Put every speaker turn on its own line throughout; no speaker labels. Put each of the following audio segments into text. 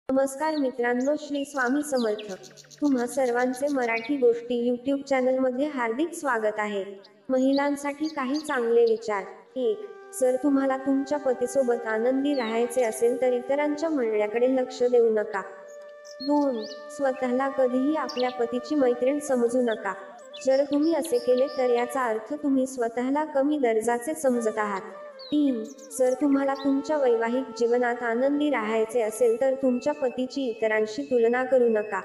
नमस्कार मित्रांनो, श्री स्वामी समर्थ. तुम्हा सर्वांचे मराठी गोष्टी यूट्यूब चॅनलमध्ये हार्दिक स्वागत आहे. महिलांसाठी काही चांगले विचार. 1. जर तुम्हाला तुमच्या पतीसोबत आनंदी राहायचे असेल तर इतरांच्या म्हणण्याकडे लक्ष देऊ नका. 2. स्वतःला कधीही आपल्या पतीची मैत्रीण समजू नका. जर तुम्ही असे केले तर याचा अर्थ तुम्ही स्वतःला कमी दर्जाचे समजत आहात. 3. जर तुम्हाला तुमच्या वैवाहिक जीवनात आनंदी राहायचे असेल तर तुमच्या पतीची इतरांशी तुलना करू नका.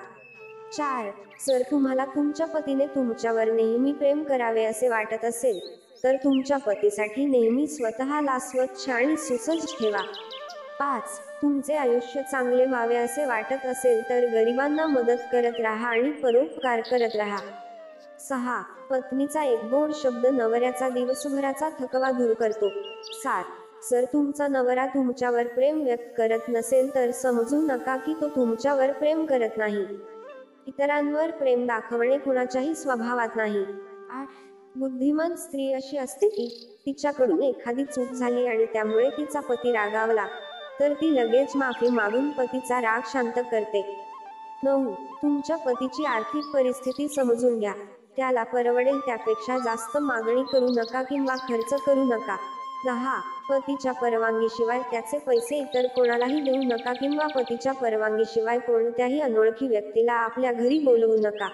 4. जर तुम्हाला तुमच्या पतीने तुमच्यावर नेहमी प्रेम करावे असे वाटत असेल तर तुमच्या पतीसाठी नेहमी स्वतःला स्वच्छ आणि सुसज्ज ठेवा. 5. तुमचे आयुष्य चांगले व्हावे असे वाटत असेल तर गरिबांना मदत करत राहा आणि परोपकार करत राहा. 6. पत्नीचा एक गोड शब्द नवऱ्याचा दिवसभराचा थकवा दूर करतो. 7. जर तुमचा नवरा तुमच्यावर प्रेम व्यक्त करत नसेल तर समजू नका की तो तुमच्यावर प्रेम करत नाही. इतरांवर प्रेम दाखवणे कुणाच्याही स्वभावात नाही. 8. बुद्धिमान स्त्री अशी असते की तिच्याकडून एखादी चूक झाली आणि त्यामुळे तिचा पती रागावला तर ती लगेच माफी मागून पतीचा राग शांत करते. 9. तुमच्या पतीची आर्थिक परिस्थिती समजून घ्या. त्याला परवडेल त्यापेक्षा जास्त मागणी करू नका किंवा खर्च करू नका. 10. पतीच्या परवानगीशिवाय त्याचे पैसे इतर कोणालाही देऊ नका किंवा पतीच्या परवानगीशिवाय कोणत्याही अनोळखी व्यक्तीला आपल्या घरी बोलवू नका.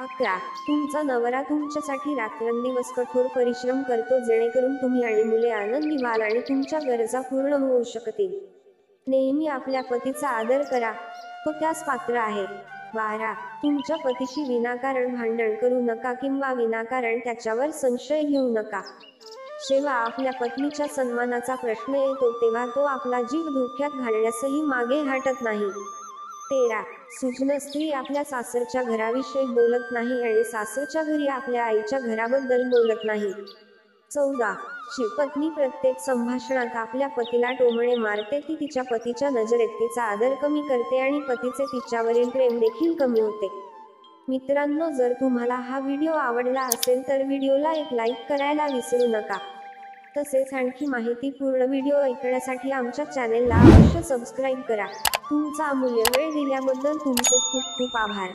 11. तुमचा नवरा तुमच्यासाठी रात्रंदिवस कठोर परिश्रम करतो जेणेकरून तुम्ही आणि मुले आनंदी व्हाल आणि तुमच्या गरजा पूर्ण होऊ शकतील. नेहमी आपल्या पतीचा आदर करा, तो त्यास पात्र आहे. 12. तुमच्या पतीशी विनाकारण भांडण करू नका किंवा विनाकारण त्याच्यावर संशय घेऊ नका. जेव्हा आपल्या पत्नीच्या सन्मानाचा प्रश्न येतो तेव्हा तो आपला जीव धोक्यात घालण्यासही मागे हटत नाही. 13. सुज्ञ स्त्री आपल्या सासरच्या घराविषयी बोलत नाही आणि सासरच्या घरी आपल्या आईच्या घराबद्दल बोलत नाही. 14. जी पत्नी प्रत्येक संभाषणात आपल्या पतीला टोमणे मारते ती तिच्या पतीच्या नजरेत तिचा आदर कमी करते आणि पतीचे तिच्यावरील प्रेम देखील कमी होते. मित्रांनो, जर तुम्हाला हा व्हिडिओ आवडला असेल तर व्हिडिओला एक लाईक करायला विसरू नका. तसेच आणखी माहितीपूर्ण व्हिडिओ ऐकण्यासाठी आमच्या चॅनेलला अवश्य सबस्क्राईब करा. तुमचा अमूल्य वेळ दिल्याबद्दल तुमचे खूप खूप आभार.